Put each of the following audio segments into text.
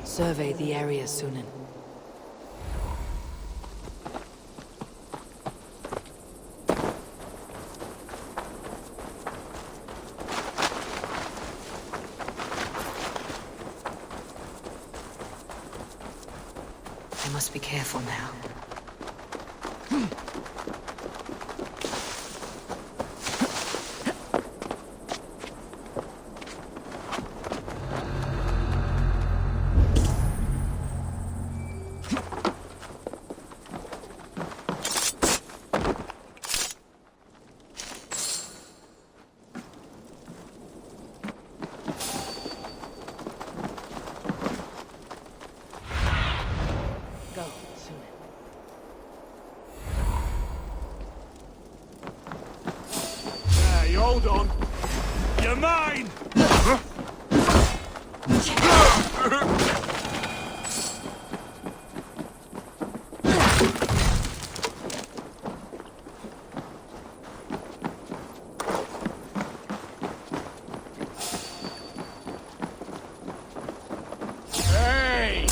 Survey the area, Sunan. I must be careful now. Hold on. You're mine! Hey!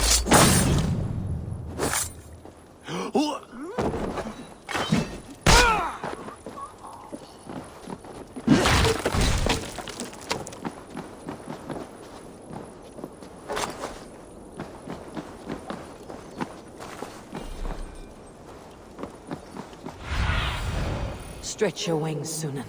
Stretch your wings, Sunan.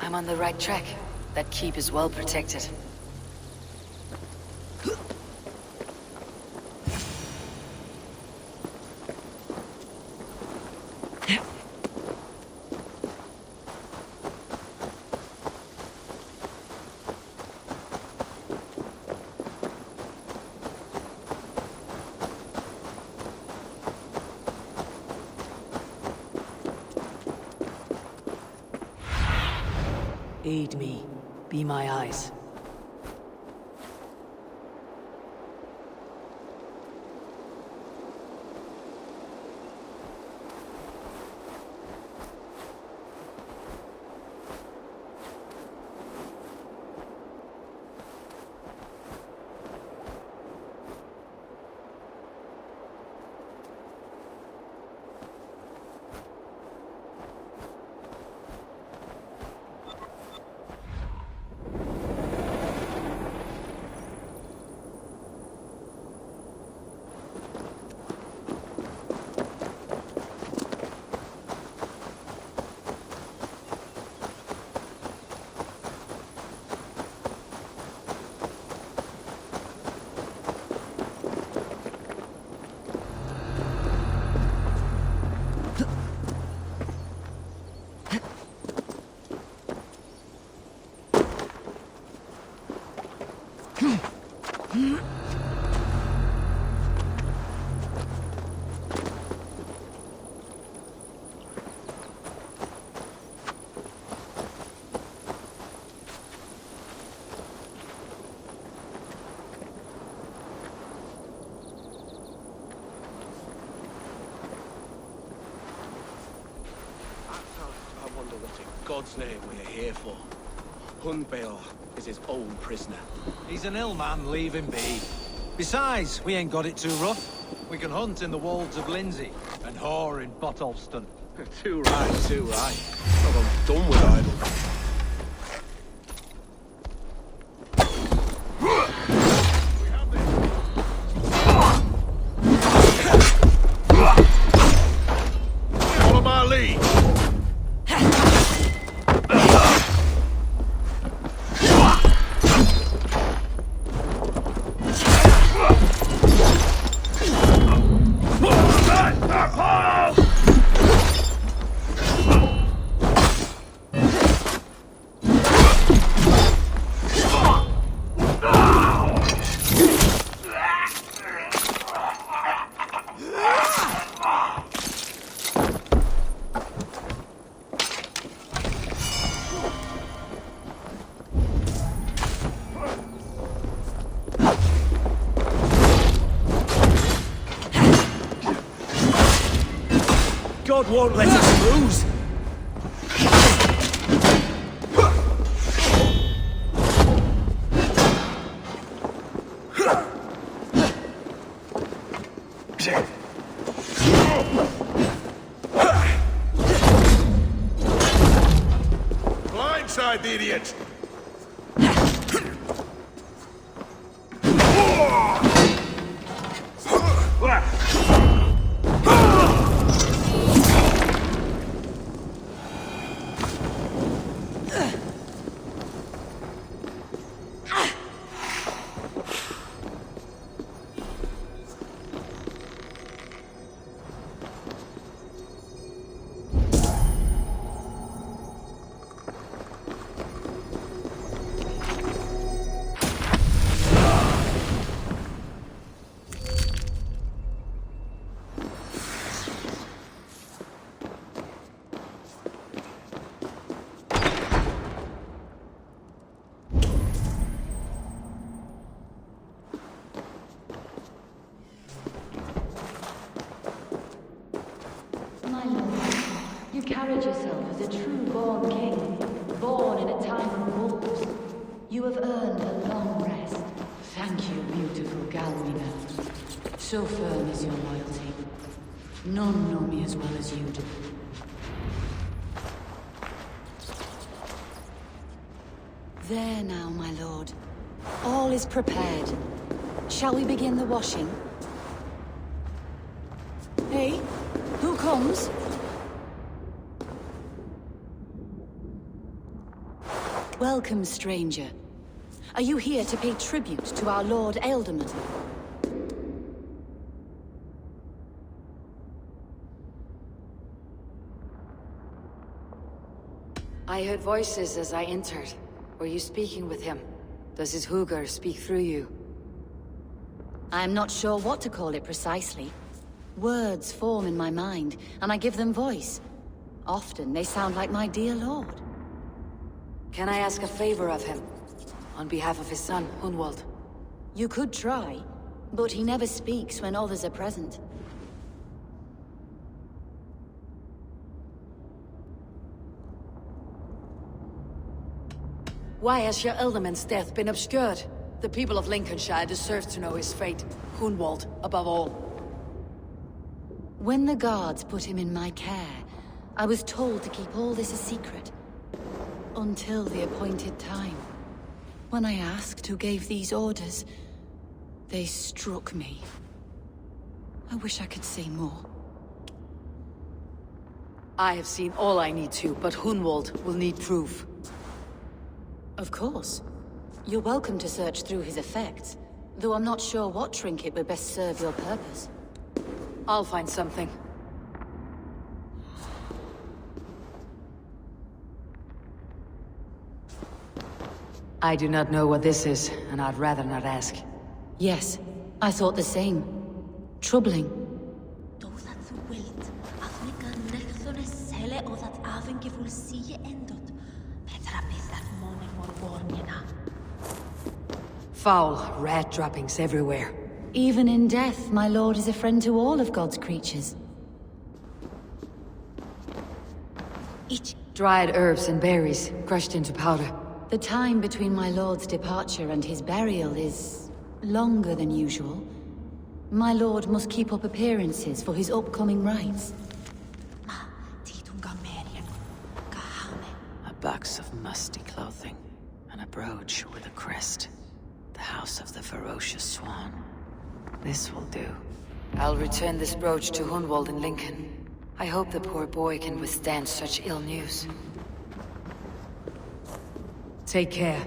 I'm on the right track. That keep is well protected. Aid me. Be my eyes. God's name we're here for? Hunbeor is his own prisoner. He's an ill man, leave him be. Besides, we ain't got it too rough. We can hunt in the wolds of Lindsey, and whore in Botolston. Too right, too right. But I'm done with idle. Follow my lead. God won't let us lose! Blindside the idiot! My lord, you carried yourself as a true-born king, born in a time of wolves. You have earned a long rest. Thank you, beautiful Galmina. So firm is your loyalty. None know me as well as you do. There now, my lord. All is prepared. Shall we begin the washing? Hey? Who comes? Welcome, stranger. Are you here to pay tribute to our Lord Ealdorman? I heard voices as I entered. Were you speaking with him? Does his Hugr speak through you? I am not sure what to call it precisely. Words form in my mind, and I give them voice. Often they sound like my dear lord. Can I ask a favor of him? On behalf of his son, Hunwald. You could try, but he never speaks when others are present. Why has your Ealdorman's death been obscured? The people of Lincolnshire deserve to know his fate. Hunwald, above all. When the guards put him in my care, I was told to keep all this a secret. Until the appointed time. When I asked who gave these orders, they struck me. I wish I could say more. I have seen all I need to, but Hunwald will need proof. Of course. You're welcome to search through his effects, though I'm not sure what trinket would best serve your purpose. I'll find something. I do not know what this is, and I'd rather not ask. Yes, I thought the same. Troubling. Foul rat droppings everywhere. Even in death, my lord is a friend to all of God's creatures. Dried herbs and berries, crushed into powder. The time between my lord's departure and his burial is longer than usual. My lord must keep up appearances for his upcoming rites. A box of musty clothing, and a brooch with a crest. The house of the ferocious swan. This will do. I'll return this brooch to Hunwald in Lincoln. I hope the poor boy can withstand such ill news. Take care.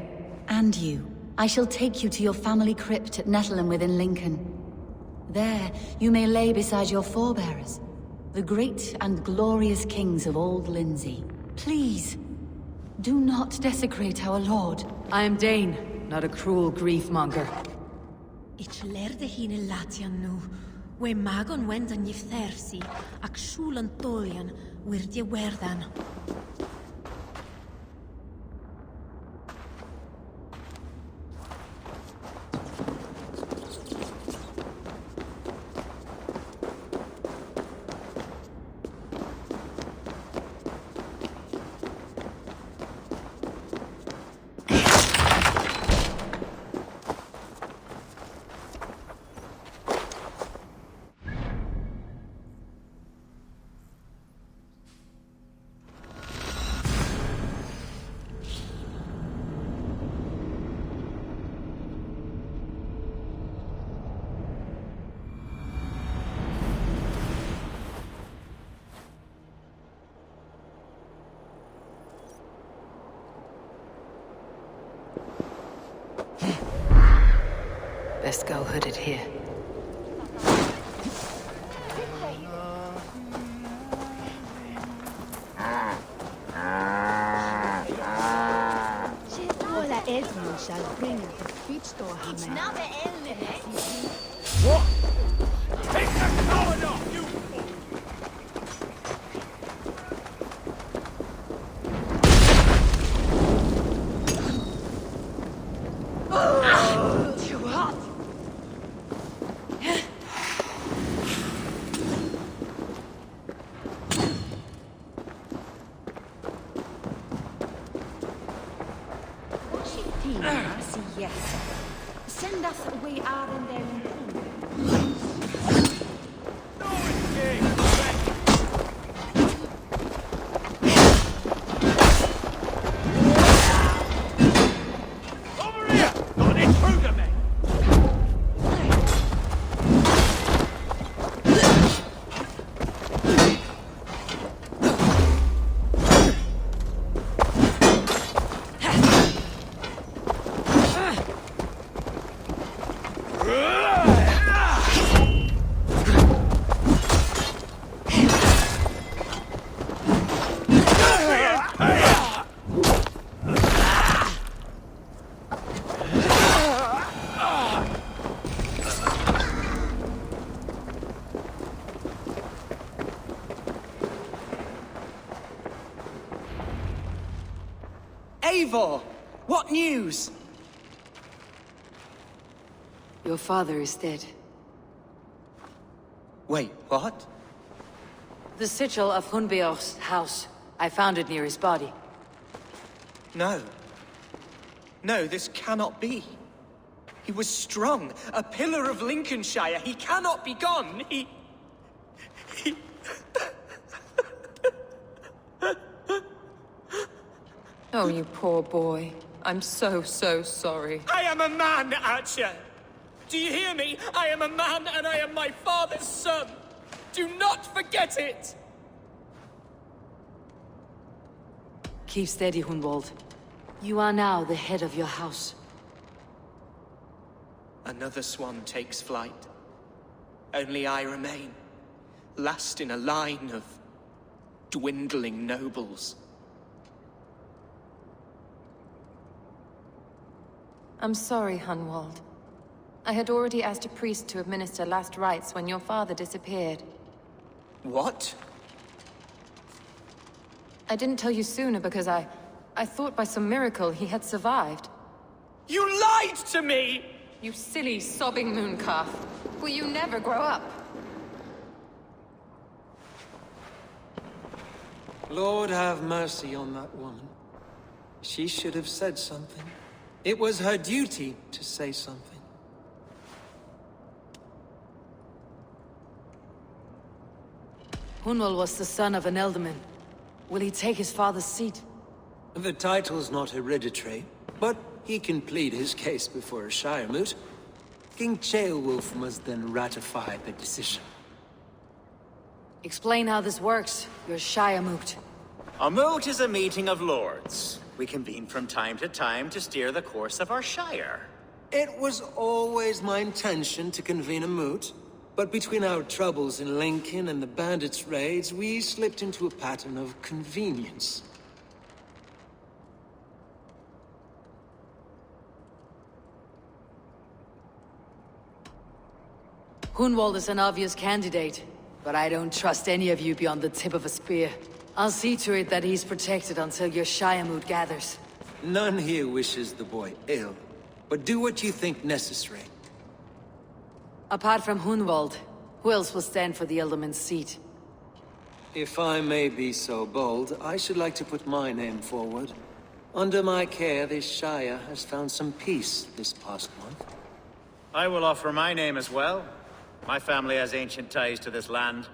And you. I shall take you to your family crypt at Nettleton within Lincoln. There, you may lay beside your forebearers, the great and glorious kings of Old Lindsey. Please, do not desecrate our lord. I am Dane, not a cruel grief-monger. Ich lerde hine latian nu. We magon wendan yfthersi, ac shulan tolian, wirdia werdan. Best go hooded here. Ola Edmund shall bring us a speech to him. What? Take the coward off, you fool! Yes. Send us away out in there. No escape! Over here! Not an intruder, mate! Eivor! What news? Your father is dead. Wait, what? The sigil of Hunbeor's house. I found it near his body. No. No, this cannot be. He was strong, a pillar of Lincolnshire. He cannot be gone. He... Oh, you poor boy. I'm so sorry. I am a man, Archer! Do you hear me? I am a man and I am my father's son! Do not forget it! Keep steady, Hunwald. You are now the head of your house. Another swan takes flight. Only I remain, last in a line of dwindling nobles. I'm sorry, Hunwald. I had already asked a priest to administer last rites when your father disappeared. What? I didn't tell you sooner because I thought by some miracle he had survived. You lied to me! You silly, sobbing mooncalf. Will you never grow up? Lord have mercy on that woman. She should have said something. It was her duty to say something. Hunwald was the son of an ealdorman. Will he take his father's seat? The title's not hereditary, but he can plead his case before a Shire moot. King Ceolwulf must then ratify the decision. Explain how this works, your Shire moot. A moot is a meeting of lords. We convene from time to time to steer the course of our Shire. It was always my intention to convene a moot, but between our troubles in Lincoln and the bandits' raids, we slipped into a pattern of convenience. Hunwald is an obvious candidate, but I don't trust any of you beyond the tip of a spear. I'll see to it that he's protected until your Shire moot gathers. None here wishes the boy ill, but do what you think necessary. Apart from Hunwald, who else will stand for the Ealdorman's seat? If I may be so bold, I should like to put my name forward. Under my care, this Shire has found some peace this past month. I will offer my name as well. My family has ancient ties to this land,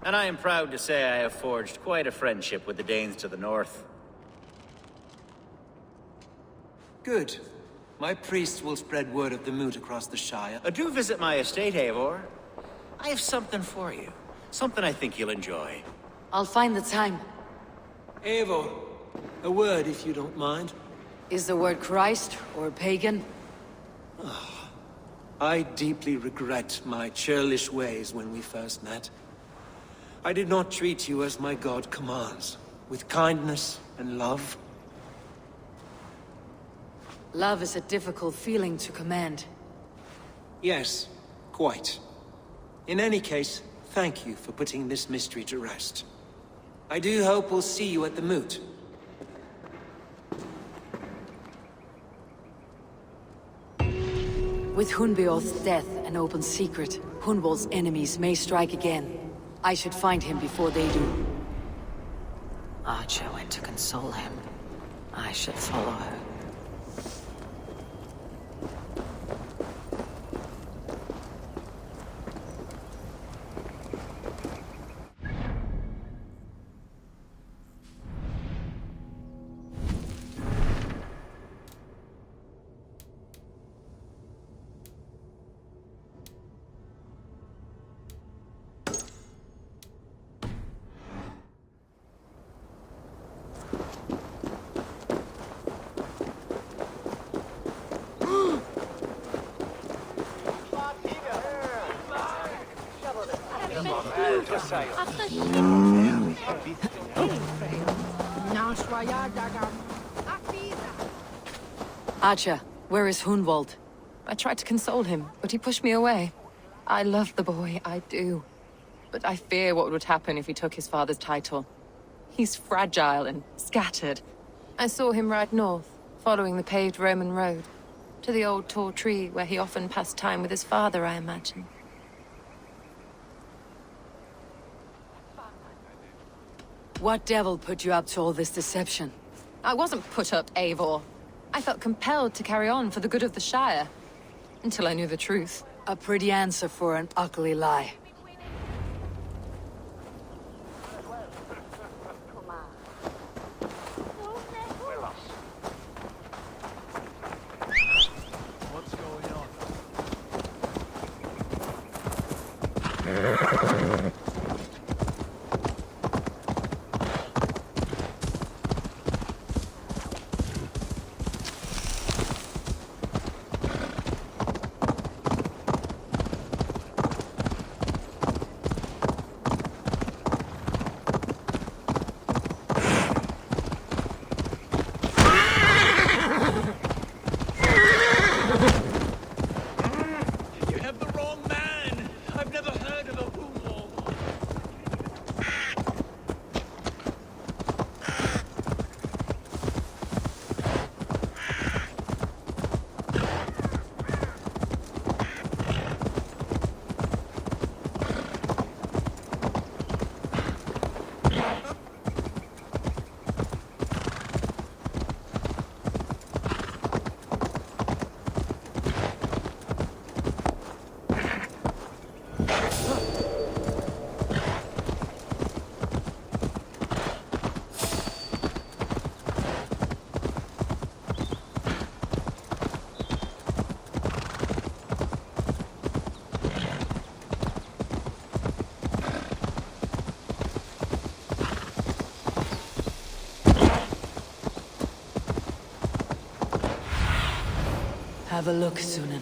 and I am proud to say I have forged quite a friendship with the Danes to the north. Good. My priest will spread word of the moot across the Shire. Do visit my estate, Eivor. I have something for you. Something I think you'll enjoy. I'll find the time. Eivor, a word if you don't mind. Is the word Christ or pagan? I deeply regret my churlish ways when we first met. I did not treat you as my god commands, with kindness and love. Love is a difficult feeling to command. Yes, quite. In any case, thank you for putting this mystery to rest. I do hope we'll see you at the moot. With Hunbeorth's death an open secret, Hunwald's enemies may strike again. I should find him before they do. Archer went to console him. I should follow her. Archer, where is Hunwald? I tried to console him, but he pushed me away. I love the boy, I do. But I fear what would happen if he took his father's title. He's fragile and scattered. I saw him ride north, following the paved Roman road. To the old tall tree where he often passed time with his father, I imagine. What devil put you up to all this deception? I wasn't put up, Eivor. I felt compelled to carry on for the good of the Shire. Until I knew the truth. A pretty answer for an ugly lie. What's going on? You have the wrong man. I've never heard of a Have a look, Sunan.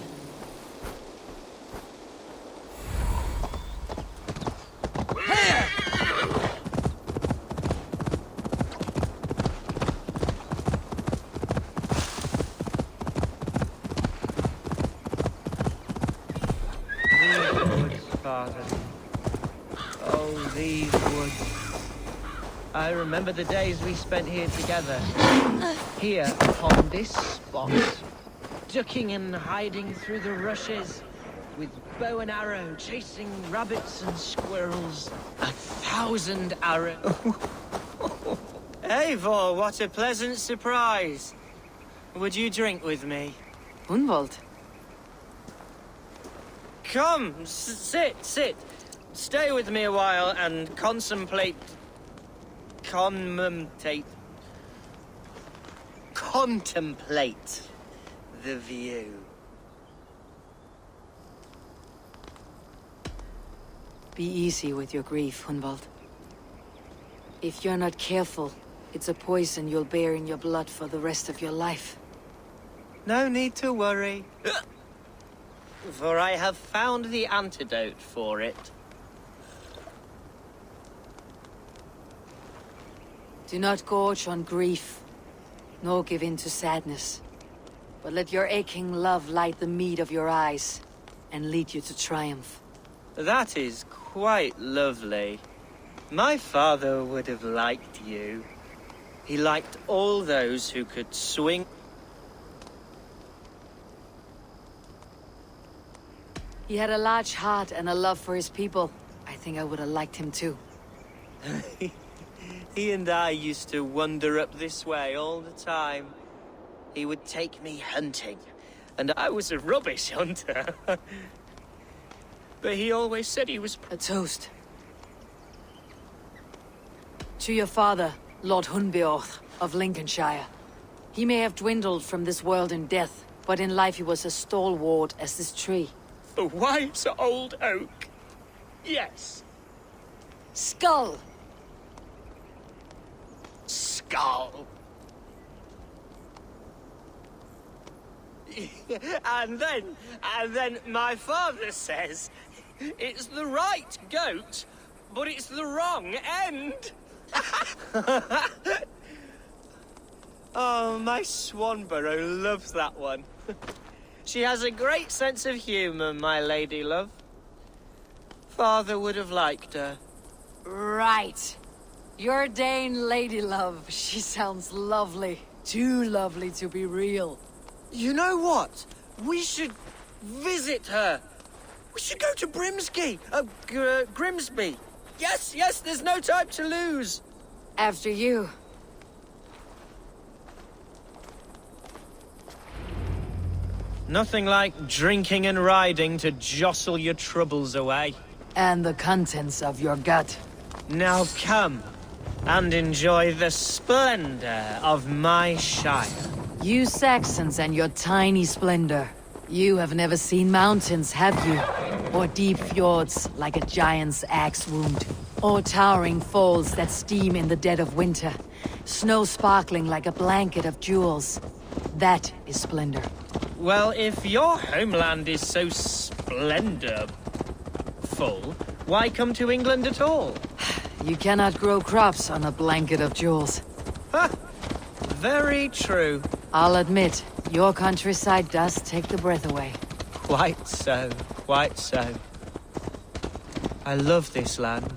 Father. Oh, these woods. I remember the days we spent here together. Here, upon this spot. Ducking and hiding through the rushes. With bow and arrow, chasing rabbits and squirrels. 1,000 arrows. Eivor, what a pleasant surprise. Would you drink with me? Hunwald. Come, sit. Stay with me a while and contemplate the view. Be easy with your grief, Hunwald. If you're not careful, it's a poison you'll bear in your blood for the rest of your life. No need to worry. For I have found the antidote for it. Do not gorge on grief, nor give in to sadness. But let your aching love light the mead of your eyes, and lead you to triumph. That is quite lovely. My father would have liked you. He liked all those who could swing. He had a large heart and a love for his people. I think I would have liked him too. He and I used to wander up this way all the time. He would take me hunting, and I was a rubbish hunter. But he always said he was... A toast. To your father, Lord Hunbeorth of Lincolnshire. He may have dwindled from this world in death, but in life he was as stalwart as this tree. The wise old oak. Yes. Skull! Skull. And then my father says, it's the right goat, but it's the wrong end. Oh, my Swanborough loves that one. She has a great sense of humor, my lady love. Father would have liked her. Right. Your Dane lady love. She sounds lovely. Too lovely to be real. You know what? We should visit her. We should go to Grimsby. Yes, there's no time to lose. After you. Nothing like drinking and riding to jostle your troubles away. And the contents of your gut. Now come, and enjoy the splendor of my shire. You Saxons and your tiny splendor. You have never seen mountains, have you? Or deep fjords like a giant's axe wound. Or towering falls that steam in the dead of winter. Snow sparkling like a blanket of jewels. That is splendor. Well, if your homeland is so splendorful, why come to England at all? You cannot grow crops on a blanket of jewels. Ha! Very true. I'll admit, your countryside does take the breath away. Quite so, quite so. I love this land.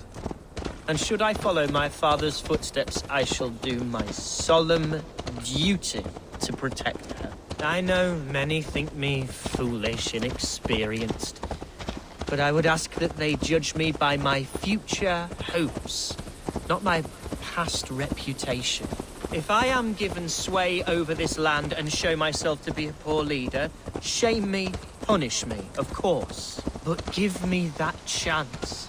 And should I follow my father's footsteps, I shall do my solemn duty to protect her. I know many think me foolish, inexperienced, but I would ask that they judge me by my future hopes, not my past reputation. If I am given sway over this land and show myself to be a poor leader, shame me, punish me, of course, but give me that chance.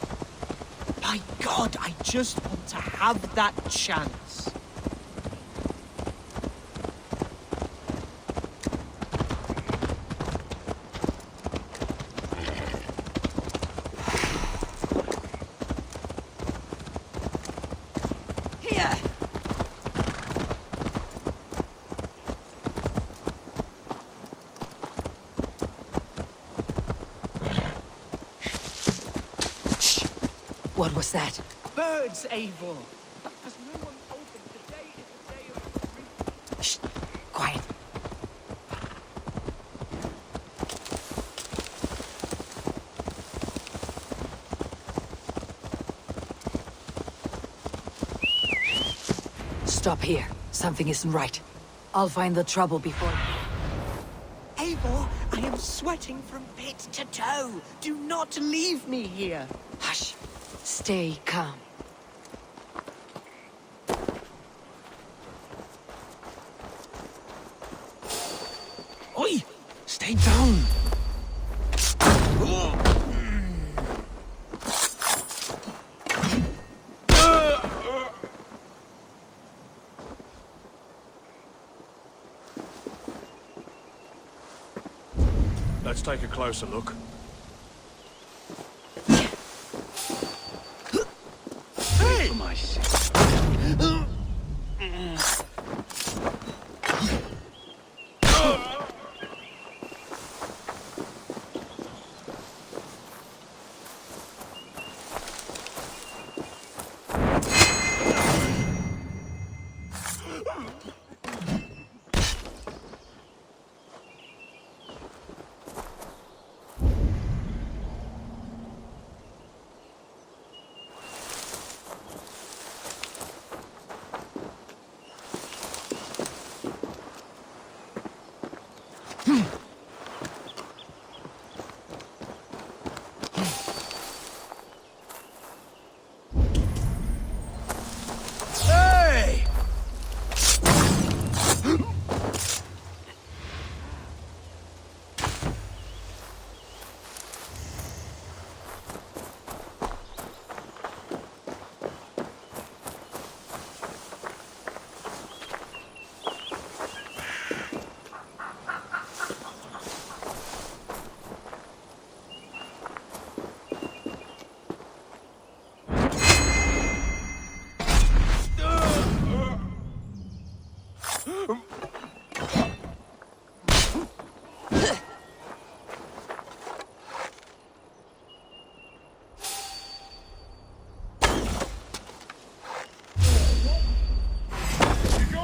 By God, I just want to have that chance. What was that? Birds, Eivor! Has no one opened? Today is the day of... Shh! Quiet. Stop here. Something isn't right. I'll find the trouble before... Eivor, I am sweating from pit to toe. Do not leave me here. Hush. Stay calm. Oi! Stay down! Let's take a closer look. Hey! For my sake.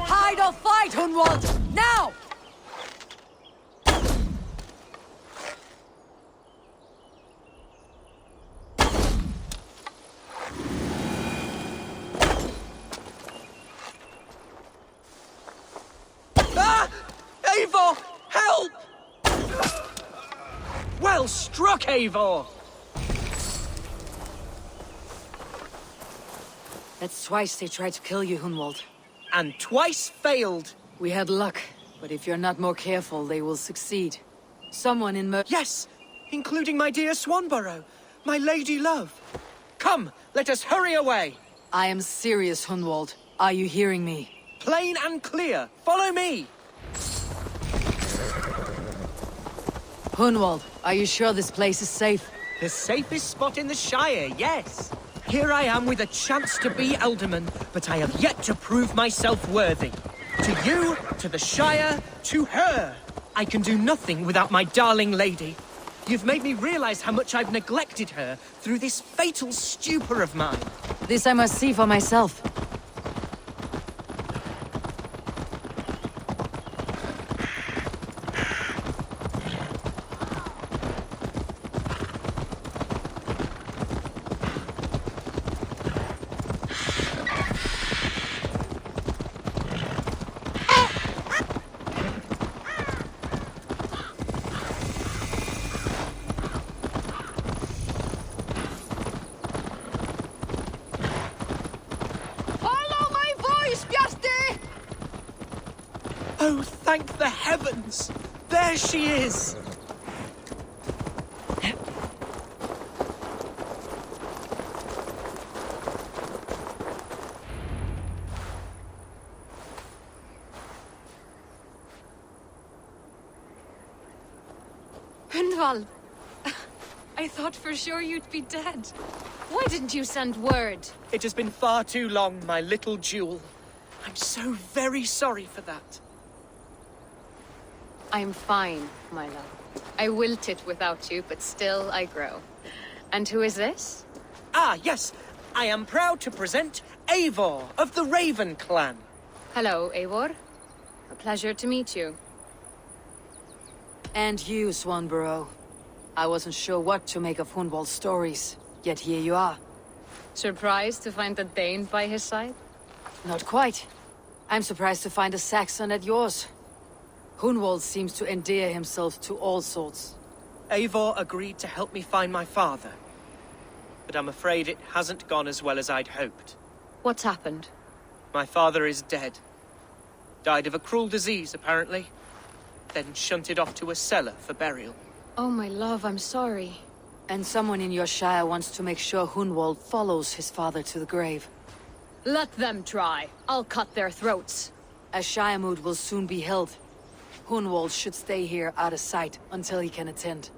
Hide or fight, Hunwald! Now! Ah! Eivor! Help! Well struck, Eivor! That's twice they tried to kill you, Hunwald. And twice failed. We had luck, but if you're not more careful, they will succeed. Someone in Yes, including my dear Swanborough, my lady love. Come, let us hurry away. I am serious, Hunwald. Are you hearing me? Plain and clear. Follow me. Hunwald, are you sure this place is safe? The safest spot in the Shire, yes. Here I am with a chance to be Alderman, but I have yet to prove myself worthy. To you, to the Shire, to her. I can do nothing without my darling lady. You've made me realize how much I've neglected her through this fatal stupor of mine. This I must see for myself. Oh, thank the heavens! There she is! Hunwald! I thought for sure you'd be dead. Why didn't you send word? It has been far too long, my little jewel. I'm so very sorry for that. I'm fine, my love. I wilted without you, but still I grow. And who is this? Ah, yes, I am proud to present Eivor of the Raven clan. Hello, Eivor. A pleasure to meet you. And you, Swanborough. I wasn't sure what to make of Hunwald's stories, yet here you are. Surprised to find a Dane by his side? Not quite. I'm surprised to find a Saxon at yours. Hunwald seems to endear himself to all sorts. Eivor agreed to help me find my father. But I'm afraid it hasn't gone as well as I'd hoped. What's happened? My father is dead. Died of a cruel disease, apparently. Then shunted off to a cellar for burial. Oh, my love, I'm sorry. And someone in your shire wants to make sure Hunwald follows his father to the grave. Let them try. I'll cut their throats. A shire moot will soon be held. Hunwald should stay here out of sight until he can attend.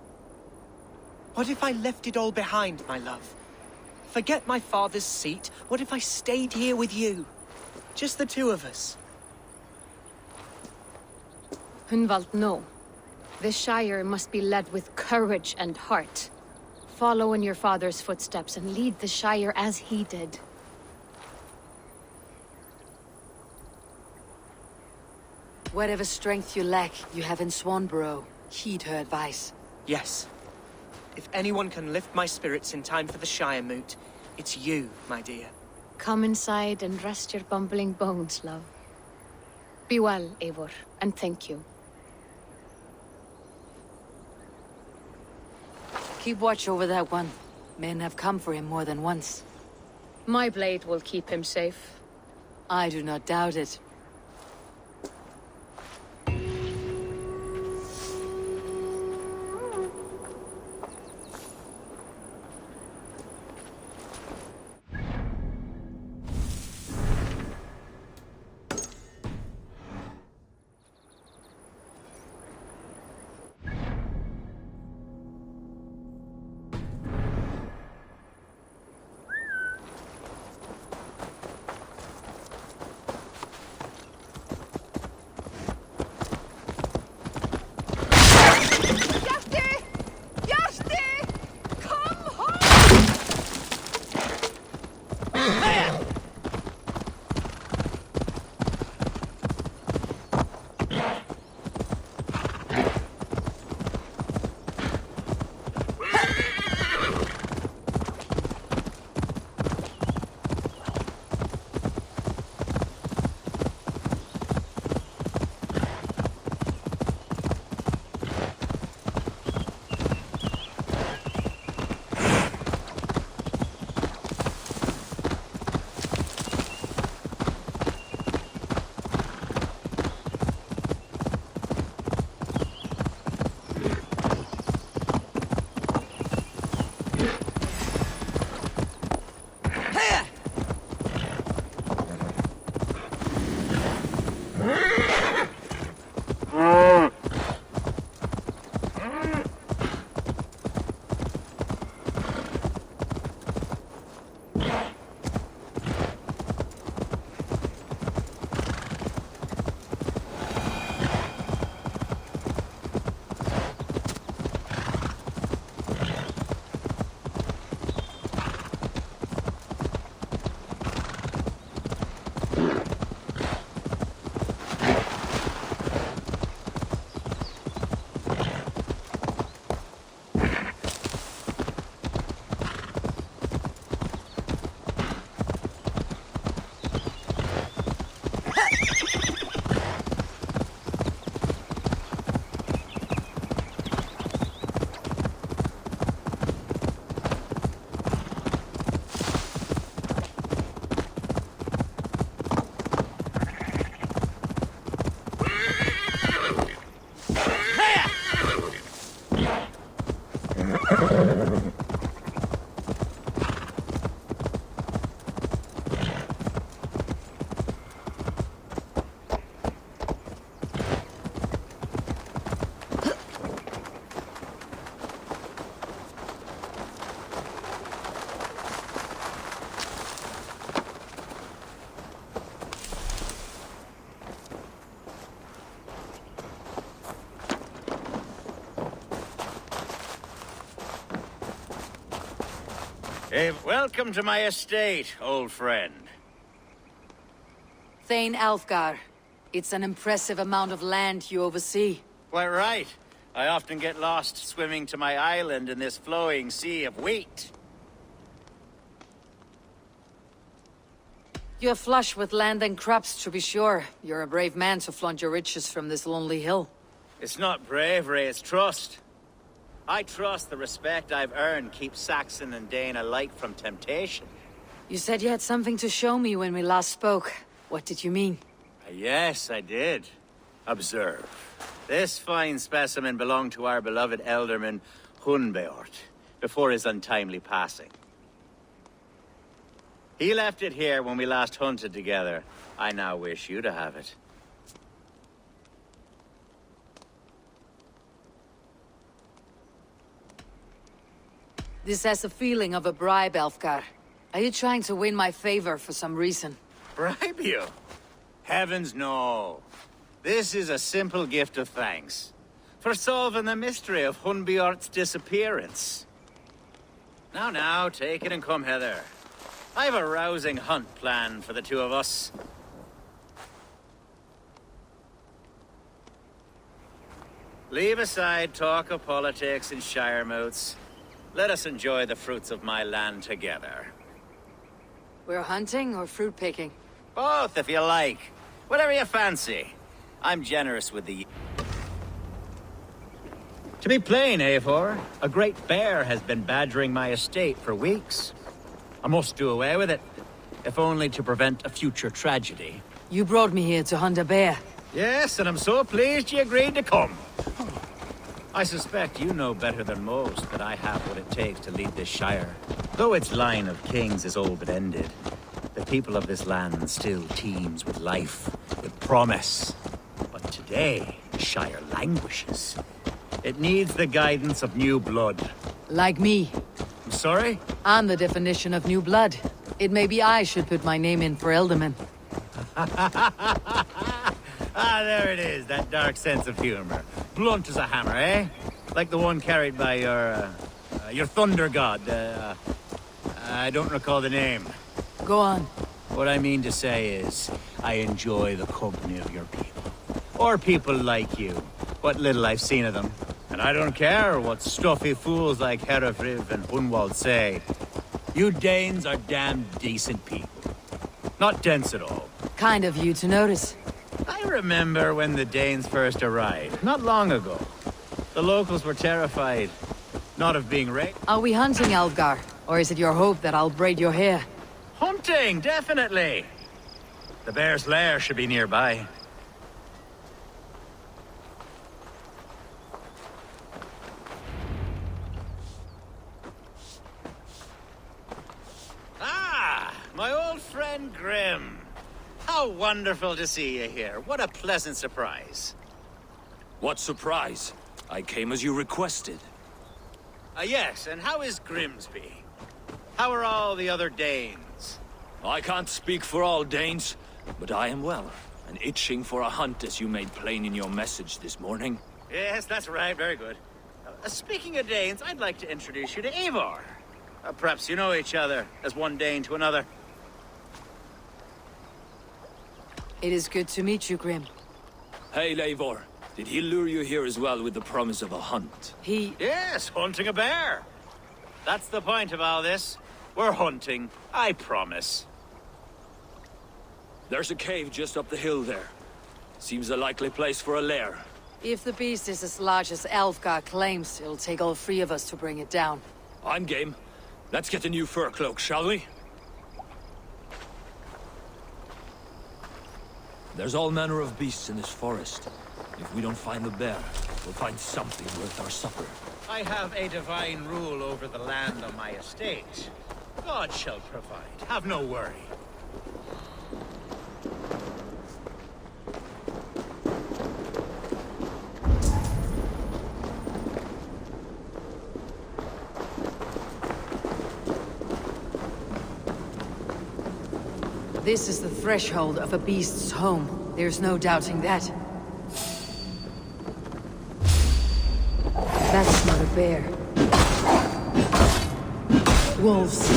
What if I left it all behind, my love? Forget my father's seat. What if I stayed here with you? Just the two of us. Hunwald, no. This Shire must be led with courage and heart. Follow in your father's footsteps and lead the Shire as he did. Whatever strength you lack, you have in Swanborough. Heed her advice. Yes. If anyone can lift my spirits in time for the Shire moot, it's you, my dear. Come inside and rest your bumbling bones, love. Be well, Eivor, and thank you. Keep watch over that one. Men have come for him more than once. My blade will keep him safe. I do not doubt it. Hey, welcome to my estate, old friend. Thane Alfgar. It's an impressive amount of land you oversee. Quite right. I often get lost swimming to my island in this flowing sea of wheat. You're flush with land and crops, to be sure. You're a brave man to flaunt your riches from this lonely hill. It's not bravery, it's trust. I trust the respect I've earned keeps Saxon and Dane alike from temptation. You said you had something to show me when we last spoke. What did you mean? Yes, I did. Observe. This fine specimen belonged to our beloved elderman, Hunbeort, before his untimely passing. He left it here when we last hunted together. I now wish you to have it. This has a feeling of a bribe, Elfgar. Are you trying to win my favor for some reason? Bribe you? Heavens no. This is a simple gift of thanks. For solving the mystery of Hunbeort's disappearance. Now, take it and come hither. I've a rousing hunt planned for the two of us. Leave aside talk of politics and shire moats. Let us enjoy the fruits of my land together. We're hunting or fruit picking? Both, if you like. Whatever you fancy. I'm generous with the... To be plain, Eivor, a great bear has been badgering my estate for weeks. I must do away with it, if only to prevent a future tragedy. You brought me here to hunt a bear. Yes, and I'm so pleased you agreed to come. I suspect you know better than most that I have what it takes to lead this shire. Though its line of kings is all but ended, the people of this land still teems with life, with promise. But today, the shire languishes. It needs the guidance of new blood. Like me. I'm sorry? I'm the definition of new blood. It may be I should put my name in for Elderman. Ah, there it is, that dark sense of humor. Blunt as a hammer, eh? Like the one carried by your thunder god. I don't recall the name. Go on. What I mean to say is, I enjoy the company of your people. Or people like you. What little I've seen of them. And I don't care what stuffy fools like Herefriv and Hunwald say. You Danes are damn decent people. Not dense at all. Kind of you to notice. I remember when the Danes first arrived, not long ago. The locals were terrified, not of being raped. Are we hunting, Alfgar? Or is it your hope that I'll braid your hair? Hunting, definitely! The bear's lair should be nearby. Ah, my old friend Grim. How wonderful to see you here. What a pleasant surprise. What surprise? I came as you requested. Yes, and how is Grimsby? How are all the other Danes? I can't speak for all Danes, but I am well, and itching for a hunt as you made plain in your message this morning. Yes, that's right. Very good. Speaking of Danes, I'd like to introduce you to Eivor. Perhaps you know each other as one Dane to another. It is good to meet you, Grim. Hey, Eivor. Did he lure you here as well with the promise of a hunt? Yes, hunting a bear. That's the point of all this. We're hunting, I promise. There's a cave just up the hill there. Seems a likely place for a lair. If the beast is as large as Alfgar claims, it'll take all three of us to bring it down. I'm game. Let's get a new fur cloak, shall we? There's all manner of beasts in this forest. If we don't find the bear, we'll find something worth our supper. I have a divine rule over the land on my estate. God shall provide. Have no worry. This is the threshold of a beast's home. There's no doubting that. That's not a bear. Wolves.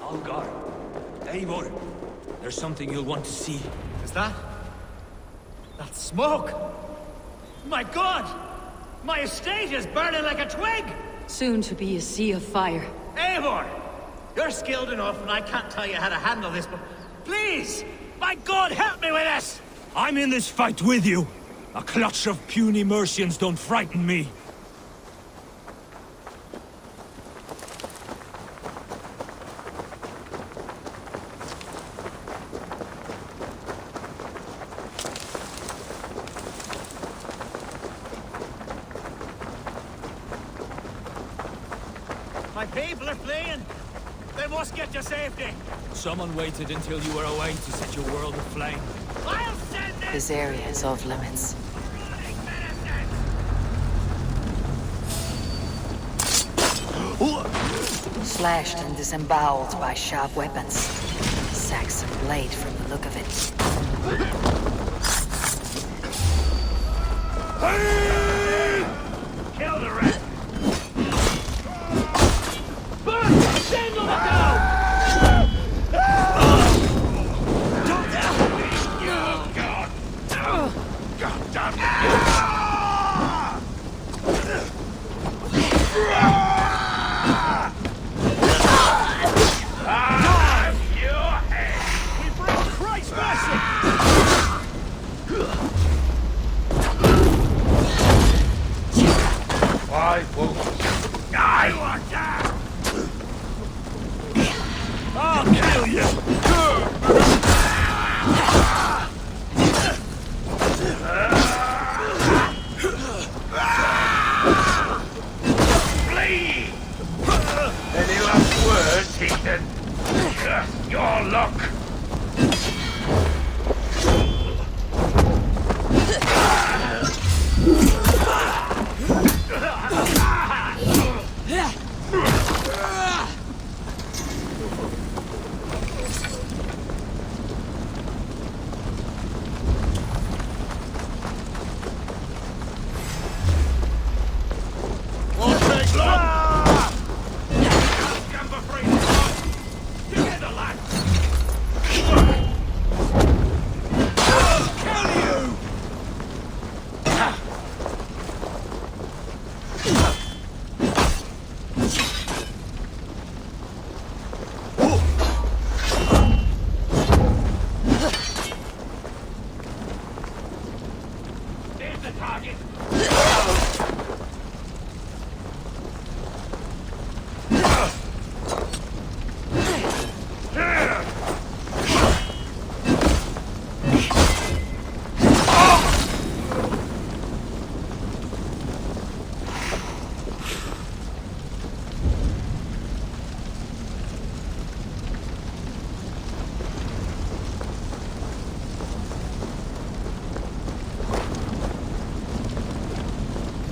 Algar, Eivor, there's something you'll want to see. Is that? That smoke? My God! My estate is burning like a twig! Soon to be a sea of fire. Eivor! You're skilled enough and I can't tell you how to handle this, but please! My God, help me with this! I'm in this fight with you. A clutch of puny Mercians don't frighten me. My people are fleeing! They must get to safety! Someone waited until you were away to set your world aflame. I'll send this! This area is off limits. Slashed and disemboweled by sharp weapons. Saxon blade from the look of it. Kill the rest! Burn! Send them down! God damn it! Why won't you die? I'll kill you! Flee! Any last words, Ethan? Just your luck!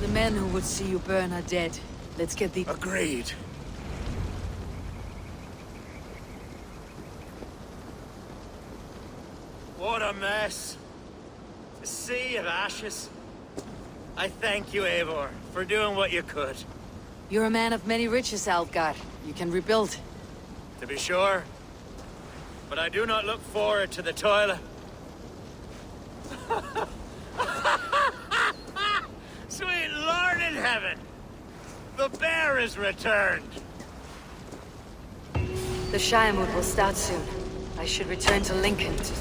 The men who would see you burn are dead. Let's get the... Agreed. What a mess. A sea of ashes. I thank you, Eivor, for doing what you could. You're a man of many riches, Algar. You can rebuild. To be sure. But I do not look forward to the toil. Sweet Lord in heaven! The bear is returned! The Shire mood will start soon. I should return to Lincoln to...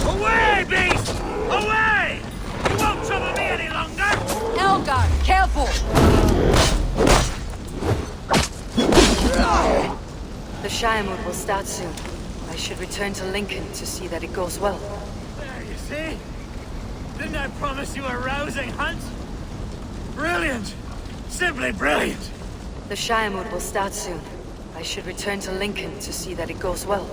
Away, beast! Away! You won't trouble me any longer! Elgar, careful! The Shire mood will start soon. I should return to Lincoln to see that it goes well. There, you see? Didn't I promise you a rousing hunt? Brilliant! Simply brilliant! The Shire mood will start soon. I should return to Lincoln to see that it goes well.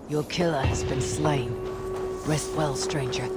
Your killer has been slain. Rest well, stranger.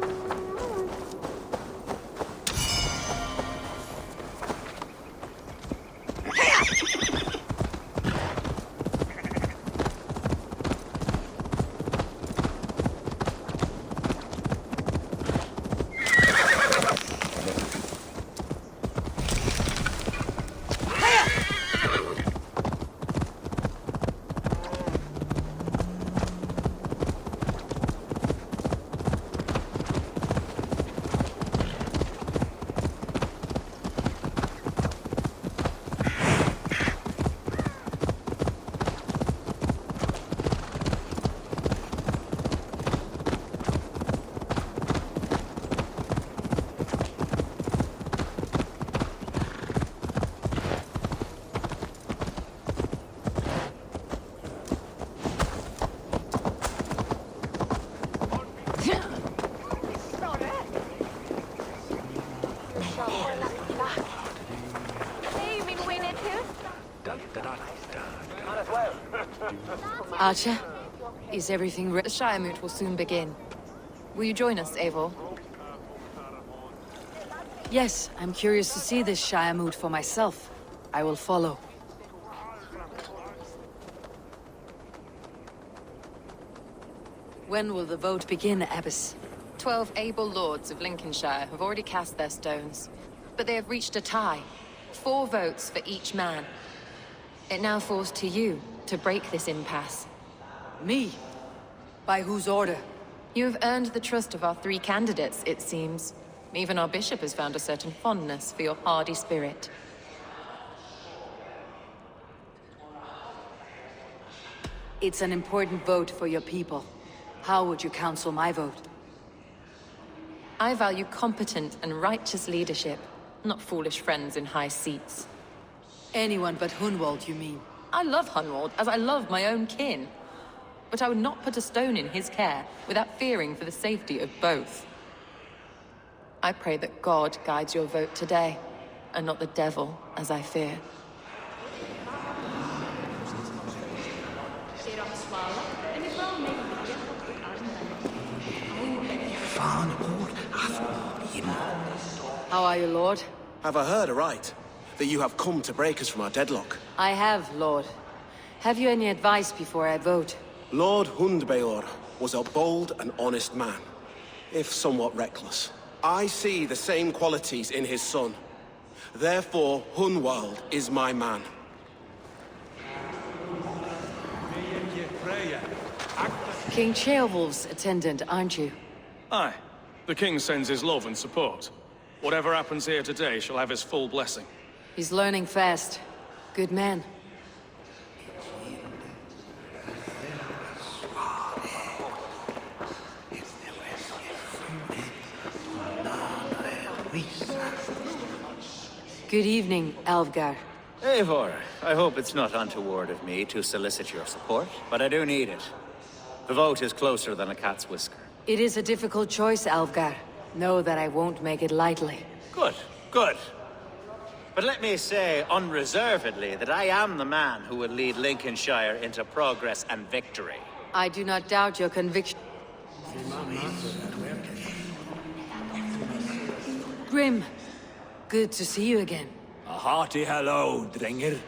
Archer, is everything ready? The Shire moot will soon begin. Will you join us, Eivor? Yes, I'm curious to see this Shire mood for myself. I will follow. When will the vote begin, Abbess? 12 able lords of Lincolnshire have already cast their stones, but they have reached a tie. 4 votes for each man. It now falls to you to break this impasse. Me? By whose order? You have earned the trust of our 3 candidates, it seems. Even our bishop has found a certain fondness for your hardy spirit. It's an important vote for your people. How would you counsel my vote? I value competent and righteous leadership, not foolish friends in high seats. Anyone but Hunwald, you mean? I love Hunwald, as I love my own kin. But I would not put a stone in his care without fearing for the safety of both. I pray that God guides your vote today, and not the devil, as I fear. How are you, Lord? Have I heard aright? That you have come to break us from our deadlock? I have, Lord. Have you any advice before I vote? Lord Hundbeor was a bold and honest man, if somewhat reckless. I see the same qualities in his son. Therefore, Hunwald is my man. King Ceolwulf's attendant, aren't you? Aye. The king sends his love and support. Whatever happens here today shall have his full blessing. He's learning fast. Good man. Good evening, Alvgar. Eivor, I hope it's not untoward of me to solicit your support, but I do need it. The vote is closer than a cat's whisker. It is a difficult choice, Alvgar. Know that I won't make it lightly. Good, good. But let me say unreservedly that I am the man who will lead Lincolnshire into progress and victory. I do not doubt your conviction. Grim, good to see you again. A hearty hello, Drenger.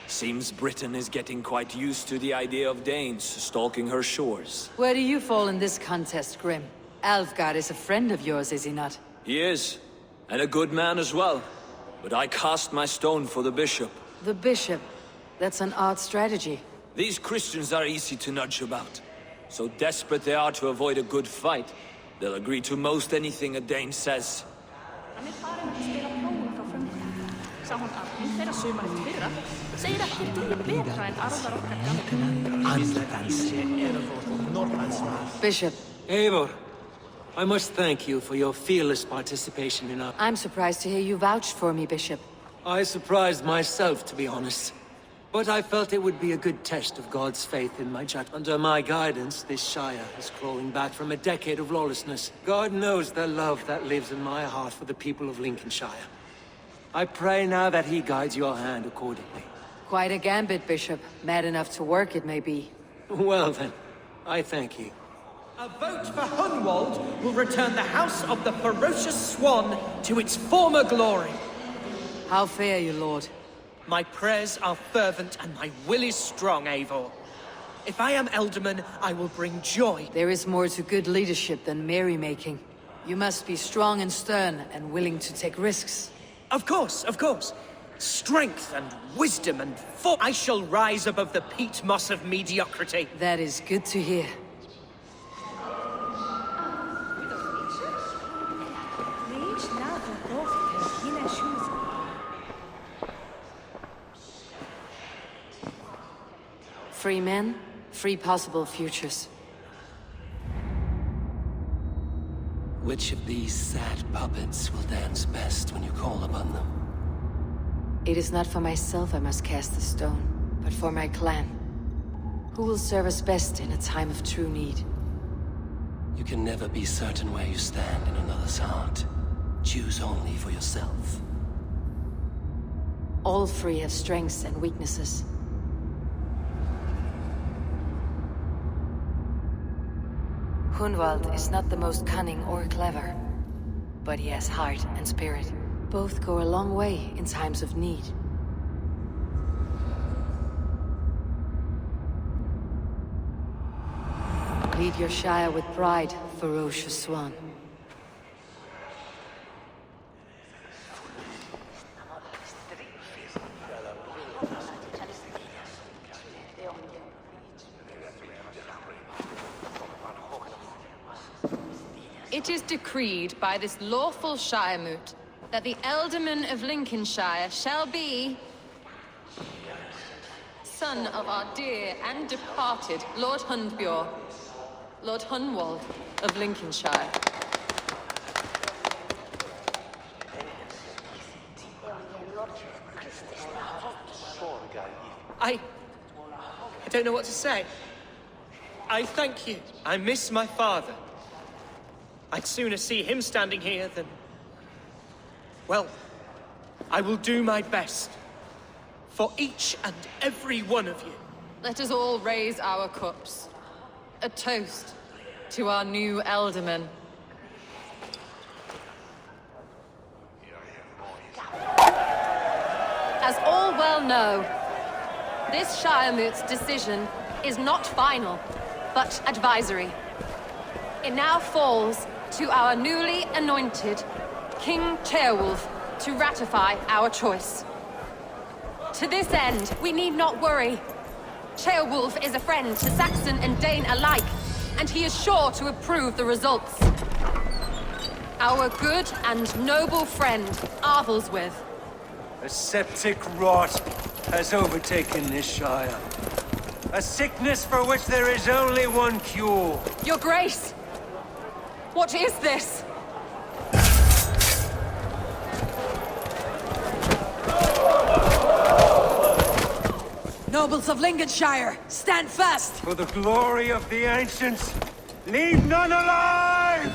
Seems Britain is getting quite used to the idea of Danes stalking her shores. Where do you fall in this contest, Grim? Alvgar is a friend of yours, is he not? He is, and a good man as well. But I cast my stone for the bishop. The bishop? That's an odd strategy. These Christians are easy to nudge about. So desperate they are to avoid a good fight, they'll agree to most anything a Dane says. Bishop. Eivor, I must thank you for your fearless participation in our... I'm surprised to hear you vouched for me, Bishop. I surprised myself, to be honest. But I felt it would be a good test of God's faith in my judgment. Under my guidance, this Shire is crawling back from a decade of lawlessness. God knows the love that lives in my heart for the people of Lincolnshire. I pray now that he guides your hand accordingly. Quite a gambit, Bishop. Mad enough to work, it may be. Well then, I thank you. A vote for Hunwald will return the House of the Ferocious Swan to its former glory. How fare you, Lord? My prayers are fervent and my will is strong, Eivor. If I am Elderman, I will bring joy. There is more to good leadership than merrymaking. You must be strong and stern and willing to take risks. Of course, of course. Strength and wisdom and I shall rise above the peat moss of mediocrity. That is good to hear. Free men, free possible futures. Which of these sad puppets will dance best when you call upon them? It is not for myself I must cast the stone, but for my clan. Who will serve us best in a time of true need? You can never be certain where you stand in another's heart. Choose only for yourself. All three have strengths and weaknesses. Hunwald is not the most cunning or clever, but he has heart and spirit. Both go a long way in times of need. Lead your Shire with pride, ferocious swan. It is decreed by this lawful Shiremoot that the Ealdorman of Lincolnshire shall be son of our dear and departed Lord Hundbeor, Lord Hunwald of Lincolnshire. I don't know what to say. I thank you. I miss my father. I'd sooner see him standing here than... Well, I will do my best. For each and every one of you. Let us all raise our cups. A toast to our new Ealdorman. well know, this Shiremoot's decision is not final, but advisory. It now falls to our newly anointed King Ceolwulf to ratify our choice. To this end, we need not worry. Ceolwulf is a friend to Saxon and Dane alike, and he is sure to approve the results. Our good and noble friend, Arthelswith. A septic rot has overtaken this Shire. A sickness for which there is only one cure. Your Grace! What is this? Nobles of Lincolnshire, stand fast! For the glory of the ancients, leave none alive!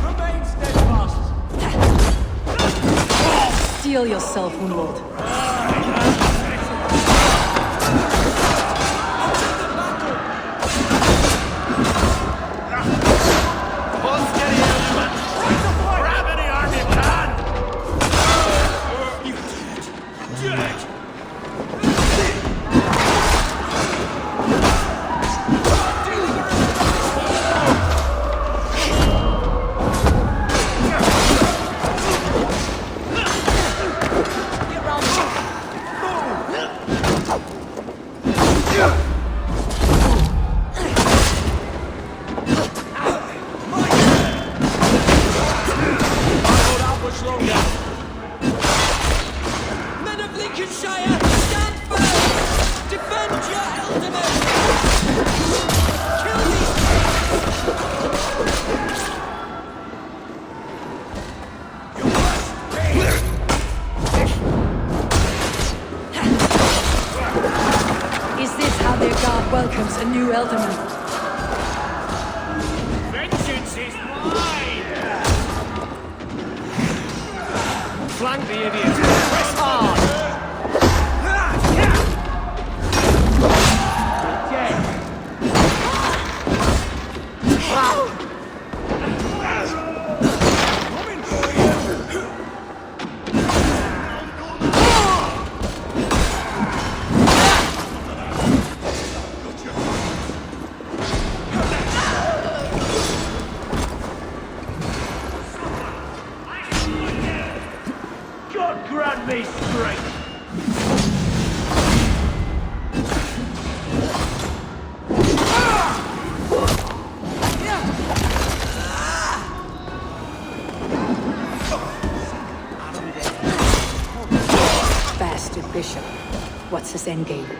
Remain steadfast! Steel yourself, Hunwald. Welcomes a new Elderman. Vengeance is mine! Flank the idiots! Press hard! Grant me strength! Bastard Bishop. What's his endgame?